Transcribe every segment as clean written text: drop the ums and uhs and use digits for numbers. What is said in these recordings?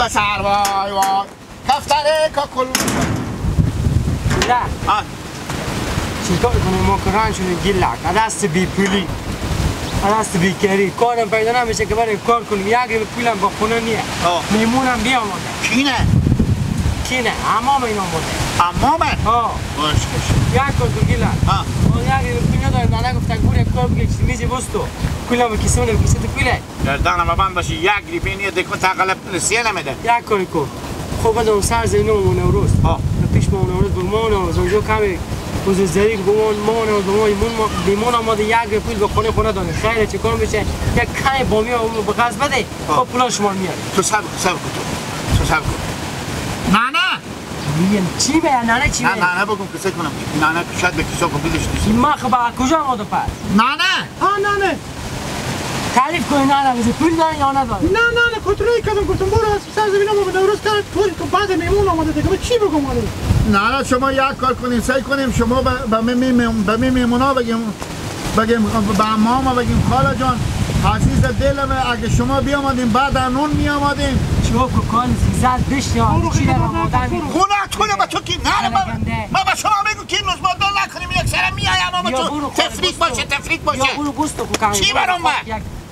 بسر وای وای کفتره کاکل نه چیکار کنیم ما کران شده گیلک دست بی پولی دست بی کاری کارم پیدا نمیشه که برای کار کنیم یک پولم با خونه نیه میمونم بیام کینه امام این آمده امامه؟ باش یک کار تو گیلک یک پول نداره نانه گفتن گور یک کار بگه چیزی میزی بستو پولم کسی اونه کسی تو پوله گردانم بند باشی یک ریپینی دکن تقل پلسیه نمیده یک کاری کن خب بدم سر زمینه مونه و روز پیش مونه و روز بگمانه و زنجو کمی بزرگی بگمان آماده یک پول به خونه دانه خیلی چه کار میشه یک کمی بامی رو به قرض بده خب پولا شما میاره تو صبر کن نانه میگم چی به نانه چی به نانه بگم کسی کنم نانه شاید به کسا کنم بیلش نیست ما خب کجا آماده پس نانه تعریف کنی نانه بزه پول داره یا نداره نه کنترلی کردم گفتم برو از سر زمینه ما به نوروز کرد طوری که بعد میمون آمده دیگه چی بگم آره نه شما یک کار کنیم سعی کنیم شما به میمونا بگیم به امام بگیم خاله جان عزیز دلم اگه شما بیامدیم بعد نون میامدیم چوب کن زیزت بشیا چی در آمادن خونه با تو کی نه ما با شما بگو که روز بادل نکنیم یک سر میایم اما تو تفریق باشه یا برو گوستو کن چی برام با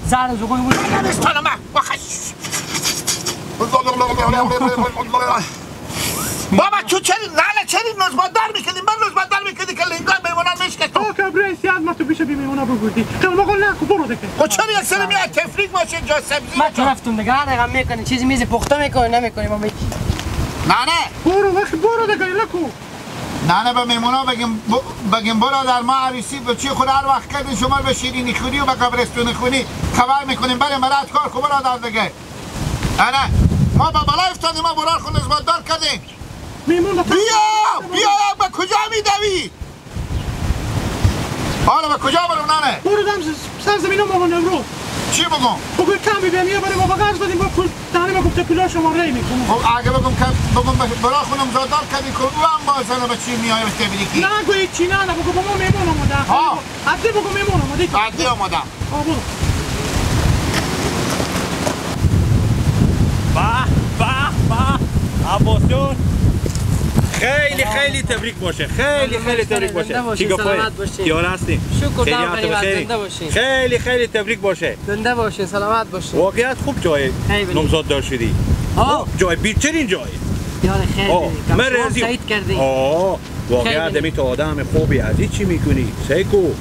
زر زگوی بود نمیستانم بابا تو چری نزباددار میکردیم من نزباددار میکردی که لنگای میمونن میشکست که برای سیاد ما تو بیشه بی میمونه بگوردی که ما قول نکو برو دکه خب چرا یک سر میاد تفریق باشه جا سبزی من تو رفتم دیگه هر دقیقه میکنی چیزی میزی پخته میکنی نمیکنی ما میگی نه برو دکه لکو نه به میمونا بگیم برادر ما عروسی به چی خود هر وقت کردین شما به شیرینی خونی و به قبرستون خونی خبر میکنیم بریم برات کار خوب برادر دیگه نه ما با بلا افتادیم ما برار خود نزباددار کردیم میمونا بیا به کجا میدوی حالا به کجا برم نانه برو دم سر زمینه ما به نورو چی بگم بگو کمی بهم یه برای ما قرض بدیم با پول دانه ما گفته پولا شما ری میکنم خب اگه بگم برا خونم زادار کردی که او هم بازنه به چی میای به تبریکی نه گوی چی نه بگو با ما میمون آمده عده بگو میمون آمده عده آمدم برو به عباسیون خیلی تبریک باشه خیلی تبریک باشه چی گفتی دیار هستیم شکر زنده باشین خیلی تبریک باشه زنده باشین سلامت باشین واقعیت خوب جای نمزاد دار شدی جای بیچرین جای یار خیلی من رازی سعید کردی واقعیت دمی تو آدم خوبی از چی میکنی سیکو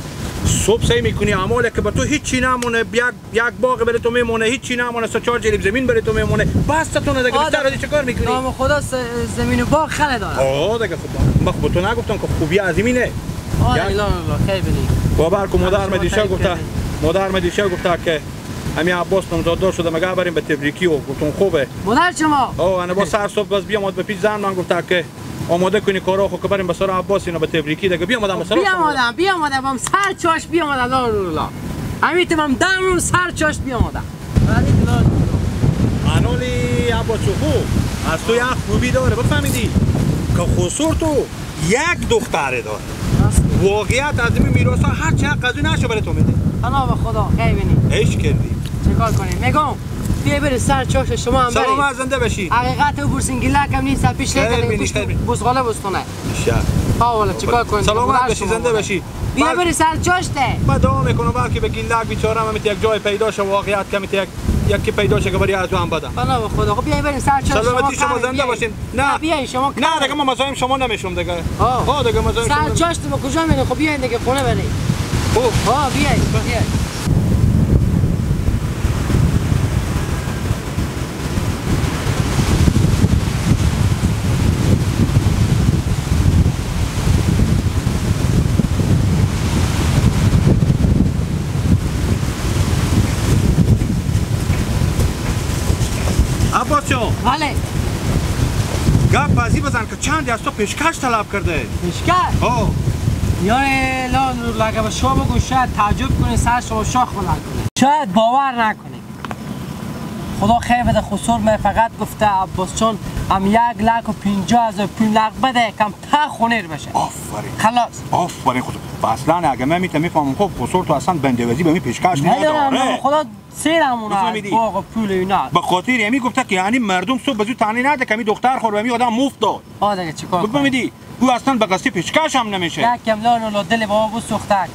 صبح سعی میکنی اعمال که به تو هیچی نمونه یک باغ برای تو میمونه هیچی نمونه 3-4 جریب زمین برای تو میمونه بس تو دیگه بیشتر از چه کار میکنی نام خدا زمین و باغ خله داره دیگه خب به تو نگفتم که خوبی عظیمی نه لا خیلی بنی بابا کو مادر دیشب گفته که همین عباس نمزاددار شده مگه بریم به تبریکی و گفتم خوبه مادر شما انا با سر صبح باز بیام به پیش زن من گفته که آماده کنی کارا خو که بریم به سر عباس اینا به تبریکی دیگه بیامدم مثلا بیامدم هم سر چاش بیامدم لا امیتم دم سر چاش بیامدم انولی عباس خوب از تو یک خوبی داره بفهمیدی که خسور تو یک دختره داره واقعیت از این میراثا هر چه حق از اون نشو برای تو میده انا به خدا خیلی عشق کردی چه کار کنیم میگم بیا بری سر چاش شما هم برید سلام زنده باشی حقیقت او برسین گیلک هم نیست پیش لیکن بوسغاله بستونه والا چیکار کنیم سلامت باشی زنده باشی بیا بری سر چاش ده ما دعا میکنم بلکه به گیلک بیچاره هم یک جای پیدا شه واقعیت کمی یکی پیدا شه که برای تو هم بدم بنا به خدا خب بیا بریم سر چاش سلامتی شما زنده باشین نه بیا شما نه دیگه ما مزاحم شما نمیشم دیگه دیگه مزاحم سر چاش تو کجا میری خب بیا دیگه خونه بریم بیا عباس جان بله گپ بازی بزن که چندی از تو پیشکش طلب کرده پیشکش؟ یاره لا لگه به شما بگو شاید تعجب کنه سر شما شاخ بلند کنه شاید باور نکنه خدا خیر بده خسور من فقط گفته عباس چون هم 1,50,000 پول نقد بده کم تا خونیر بشه. آفرین خلاص. آفرین خدا. اصلا اگه من میفهمم خب خسور تو اصلا بنده‌وزی به می پیشکش نداره. خدا سیرمونه باغ پول اینا. به خاطر یمی گفته که یعنی مردم صبح بزود تانی نده که می دختر خور و می آدم مفت داد. دیگه چیکار کنم؟ میدی او اصلا به قصد پیشکش هم نمیشه. یکم لانو دل بابا بو سوختک.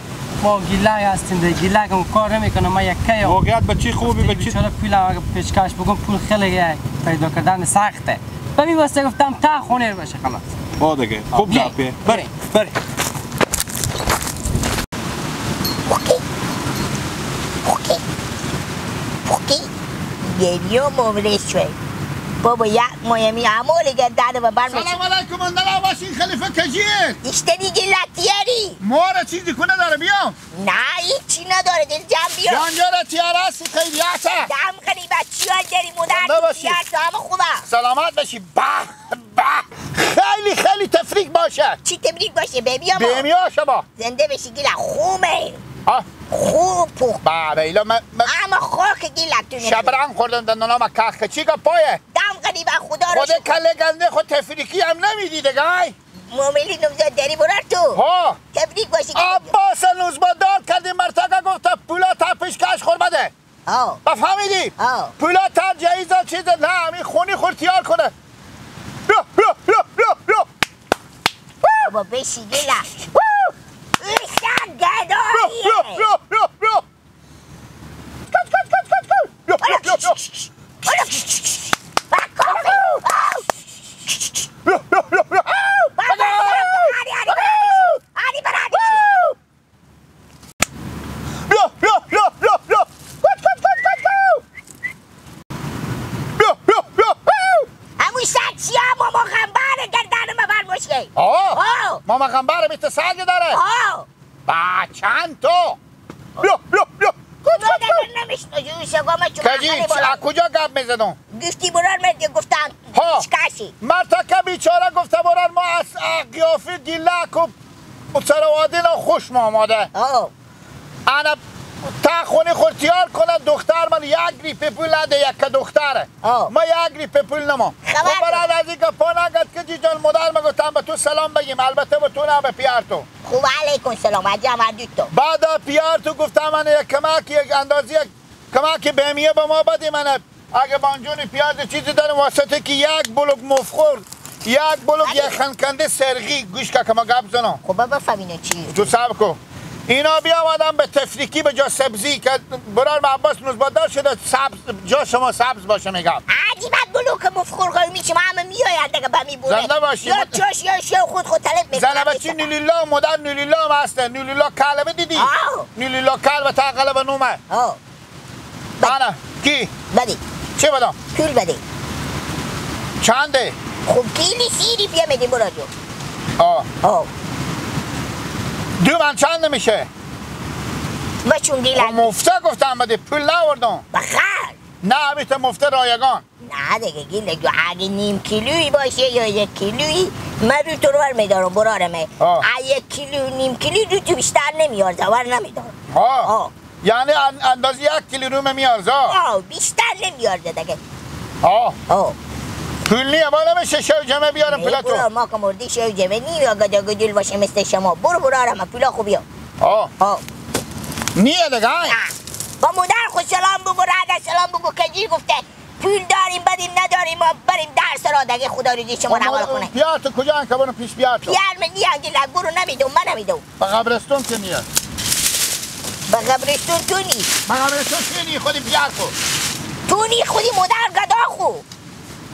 با گیلک هستین ده گیلک اون کار نمیکنه ما یکی واقعیت بچی خوبی بچی چرا پول اگه پیشکش بگم پول خیلی پیدا کردن سخته ببین واسه گفتم تا خونر بشه خلاص دیگه خوب جوابه بریم گریو ممرش شوی بابا یک مایمی عمالی گردن و برمشی سلام علیکم اندلا باشین خلیفه کجیر اشتری گلتیاری مورا چیزی کنه داره بیام نه هیچی نداره دل جمع بیام جانجارا تیاره هستی خیلیاته دم خیلی بچی ها داری مدر تیار تو همه خوبه سلامت باشی خیلی تفریق باشه چی تبریک باشه بیبیام بیمیا شما زنده بشی گیله خومه خوب پوخ بیلا اما خاک گیلتونه شبرنگ خوردن دندونا ما کخ چی گه پایه دم غریبه خدا رو خود کله گنده خود تفریقی هم نمیدی دگای موملی نمزاد داری برار تو ها تبریک باشی عباس نوزبادار کردی مرتقه گفته پولا تا پیشکش خور بده بفهمیدی پولا تا جایزه چیز نه همین خونی خور تیار کنه بابا بشی گیله ایشان گداییه ماما غنبره بیت سنگ داره چند تو کجی از کجا گپ میزنم گفتی برار مرد گفتم شکاشی مرتکه بیچاره گفته برار ما از قیافی گیلک و سروادین خوش آماده انا تا خونی خور تیار کنه دختر من یک ریپ پول نده یک دختره ما یک ریپ پول نما و براد از این گپا نگد که جی جان مدر مگوتم به تو سلام بگیم البته به تو نه به پیارتو خوب علیکم سلام عجم عدیتو بعد پیارتو گفتم من یک کمک یک اندازی کمک بهمیه به ما بدی من اگه بانجون پیاز چیزی دارم واسطه که یک بلوک مفخور یک بلوک یک خنکنده سرگی گوش که ما گپ زنم خوبه بفهمینه چی تو صبر کن اینا بیامدن به تفریکی به جا سبزی که برار عباس نوزبادار شده سبز جا شما سبز باشه میگم عجیبت بلوک مفخور قومی چی ما همه میاید دیگه با میبونه زنده باشی یا چاش یا شو خود طلب میکنه زنده بچی نیلیلا مدر نیلیلا هم هسته نیلیلا کلبه دیدی نیلیلا کلبه تا قلبه نومه انا کی بدی چه بدم پول بدی چنده خوب کیلی سیری بیا میدی برا جو دو من چند نمیشه بچون گیلن مفته گفتم بده پول نوردم بخیر نه بیت مفته رایگان نه دیگه گیله جو اگه نیم کیلویی باشه یا یک کیلویی من رو تو رو بر میدارم برارمه یک کیلو نیم کیلو رو تو بیشتر نمیارزه ور نمیدارم یعنی اندازی یک کیلو رو میارزه بیشتر نمیارزه دیگه پول نیه با نمیشه شو جمعه بیارم پولا تو برو ما که مردی شو جمعه نیم یا گدل باشه مثل شما برو برارم پولا خوبی نیه دیگه با مادر خود سلام بگو رد سلام بگو کجی گفته پول داریم بدیم نداریم ما بریم درس را دیگه خدا رو شما نوال کنه پیار تو کجا هم که برو پیش بیار تو پیار من نیه گیلک برو نمیدم من نمیدم با قبرستون که نیه با قبرستون تو نی با قبرستون که نی خودی پیار کن تو نی خودی مادر گدا خو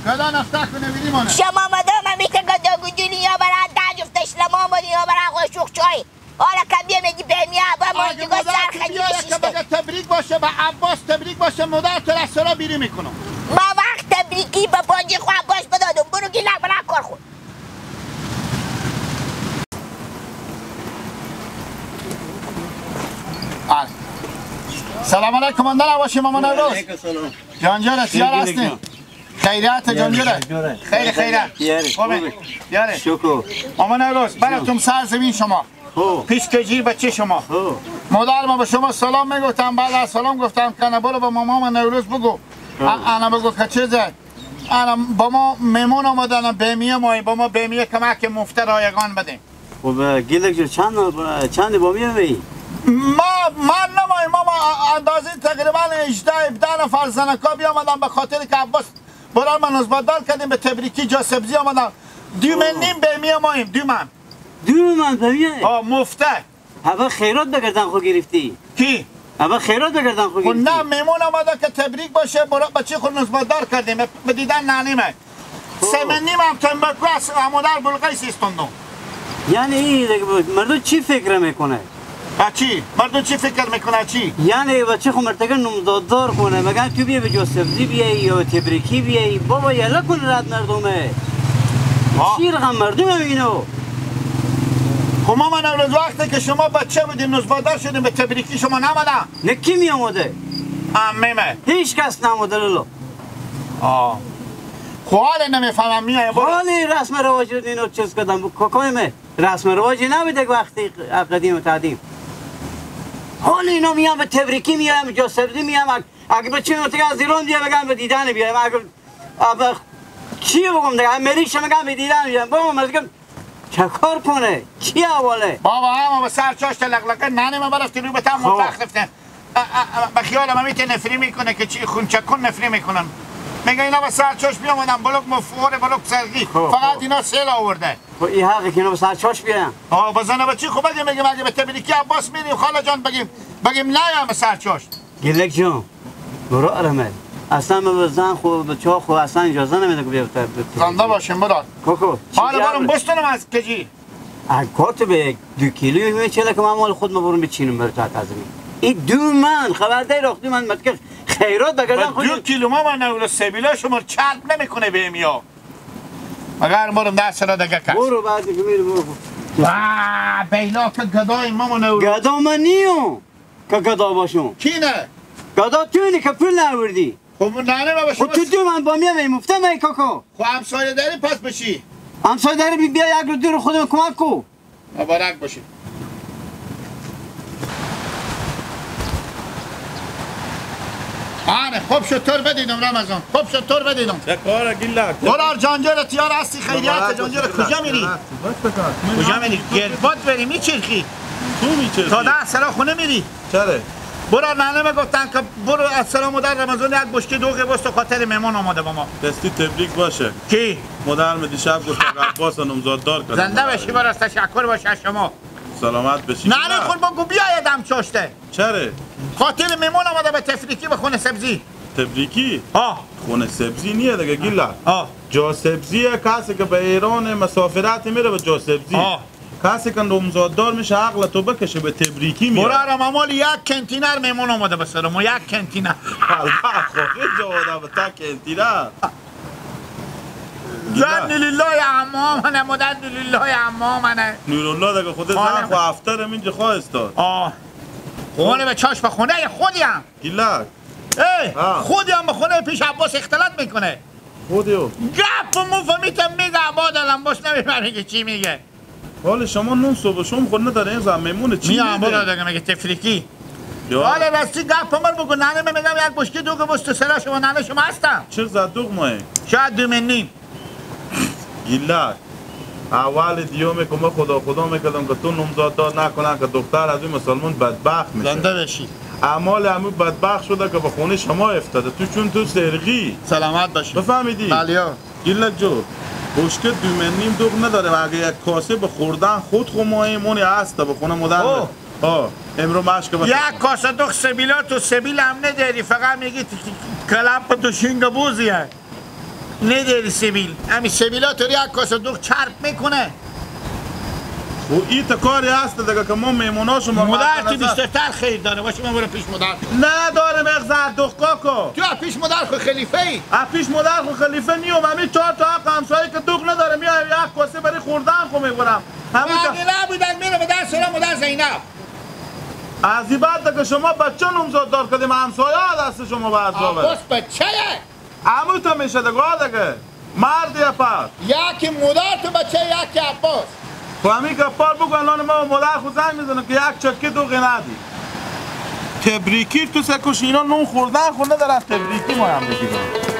گدا نفته کنه بیدی مانه شما مدام همیته گدا گجولی یا برای ده جفتش لما آمدی یا برای قشوق چای حالا کم بیا میگی بهمیه با ما دیگه سر خیلی شیشته تبریک باشه با عباس تبریک باشه مدر تو رستوران بیری میکنم ما وقت تبریکی با پانجی خو عباس بدادم برو گیلک برای کار خود سلام علیکم اندر باشی مامان نوروز جانجاره تیار هستی خیریت جانجاره خیلی خیریت خوبه بیاره شکر مامان نوروز براتون سرزمین شما پیش کجی بچه شما مادر ما به شما سلام میگفتم بعد از سلام گفتم کنه برو به مامان نوروز بگو انا بگو که چیزه انا با ما میمون آمدن بیمیه مایی با ما بیمیه کمک مفته رایگان بدیم. خب گیلک جو چند بامیه می؟ من نماییم ما اندازه تقریبا 18 نفر زنکا بیامدن به خاطر که عباس برای من نزبادار کردیم به تبریکی جا سبزی آمدن. دومن نیم بیمیه ماییم دومن بیمیه؟ مفته. اول خیرات بگردن خو گرفتی؟ کی؟ اول خیرات بگردن خو گرفتی؟ نه میمون آمده که تبریک باشه برای بچه خود نزبادار کردیم به دیدن نانیمه. سمن نیم هم تنبکو از امودر بلغیس استندم. یعنی مردو چی فکر میکنه؟ چی؟ مردو چی فکر میکنه چی؟ یعنی بچه خو مرتگه نمزاددار کنه مگن تو بیا به جو سبزی بیایی یا تبریکی بیایی بابا یلا کن رد مردمه چی رقم مردمه اینو؟ خب ما من اولاد وقتی که شما بچه بودیم نزبادار شدیم به تبریکی شما نمدن؟ نه کی می آمده؟ امیمه هیچ کس نموده لولو خواهل نمیفهمم میای حالی رسم رواج اینو چیز کردم کاکایمه رسم رواجی نبوده وقتی قدیم و تقدیم حالی اینا میام به تبریکی میام جا سبزی میام اگه بچه مرتگه از ایران بیا بگم به دیدن بیایم اگه چی بگم دیگه مریش میگم به دیدن بیایم بابا مرتگه چه کار کنه؟ چی اوله؟ بابا همه به سر چاشت لقلقه نانه ما برفتی روی بتام مطلق رفتن به خیال ما میته نفری میکنه که چی خونچه کن نفری میکنن میگه اینا به سر چاشت بیامدن بلوک مفور بلوک سرگی فقط اینا سیل آورده این حقی که اینا به سر چاشت بیان بزنه به چی خوب بگیم اگه به تبریکی عباس میریم خاله جان بگیم نه یا به سر چاشت گلک جان برو ارمه اصلا به زن خو به چا خو اصلا اجازه نمیده که بیفته زنده باشیم برات کوکو حالا برم بستونم از کجی کارت به 2 کیلو میچله که من مال خود برم بچینم برات عزیزی این دومن خبردار رخت من متک خیرات بگردن خود 2 کیلو ما اول سبیلا شما چرب نمیکنه بهم یا مگر برم دست را دیگه کس برو بعد که میری برو بیلا که گدای ما نو گدا من نیو که گدا باشم کی نه گدا تو اینی که پول نوردی خب نه ما باشم تو من با میام مفته می کاکو خب همسایه داری پس بشی همسایه داری بیا یک رو دور خودم کمک کو مبارک باشی آره خوب شد تور بدیدم رمضان خوب شد تور بدیدم چه کاره گیلک دلار جانجر تیار هستی خیریت جانجر کجا میری کجا میری گربات بری میچرخی تو میچرخی تا 10 سال خونه میری چرا برو نانه میگفتن که برو از سلام در رمضان یک بشکه دوغ بست خاطر مهمان آماده با ما دستی تبریک باشه کی مادر دیشب گفت عباس نمزاددار کرد زنده بشی براش تشکر باشه شما سلامت بشی نه خود بگو بیاید هم چاشته چرا خاطر مهمان آمده به تفریکی به خونه سبزی تبریکی ها خونه سبزی نیه دیگه گیلا جا سبزیه کسی که به ایران مسافرت میره به جا سبزی کسی که نمزاددار میشه عقل تو بکشه به تبریکی میره برای مامال یک کنتینر میمون آمده به سرمو یک کنتینر خواهی جواده به تا کنتینر زن لله عمامنه مدن لله عمامنه نورالله دیگه خود زن خو افترم اینجا خواه استاد خونه به چاشت به خونه خودیم گیلک خودیم به خونه پیش عباس اختلاط میکنه خودیو گپ مفهمیتم میگه عباد الانباش نمیفهمی که چی میگه حال شما نون صبح شما خود نداره این زمیمونه چی میده؟ میام برو دیگه میگه تفریکی حال راستی گپ من بگو نانه میگم یک بشکه دوغ بست سرا شما نانه شما هستم چرا زد دوغ ماه؟ شاید 2 من نیم گیلک اول دیومه که ما خدا میکردم که تو نمزاددار نکنن که دختر از این مسلمان بدبخت میشه زنده بشی اعمال همون بدبخت شده که به خونه شما افتاده تو چون تو سرگی سلامت باشی بفهمیدی؟ بلیا گیلک جو بشکه 2 من نیم دوغ نداره و اگه یک کاسه به خوردن خود مونی هست به خونه مدر امرو مشک یک کاسه دوغ سبیلا تو سبیل هم نداری فقط میگی کلپ تو شینگ بوزیه نداری سبیل همین سبیلا تو یک کاسه دوغ چرب میکنه و این کاری هست دیگه که ما میموناشو مدر تو بیشتر خیر داره باشه من برو پیش مدر نه داره مغزر دوغ کاکو تو پیش مدر خو خلیفه ای پیش مدر خو خلیفه نیوم همین 4 تا حق همسایی که دوغ نداره میای یک کاسه برای خوردن خو میبرم همین نبودن میره به در سلام مدر زینب از این بعد که شما بچه نمزاددار کردیم همسایه دست شما به عذابه عباس بچه عمو تو میشه دیگه مردی پر یکی مدر تو بچه یکی عباس خب همین که پر بگو الان ما مدر خود زنگ میزنم که یک چکه دوغی ندی تبریکی تو سکوش اینا نون خوردن خونه در از تبریکی ما هم بگیرم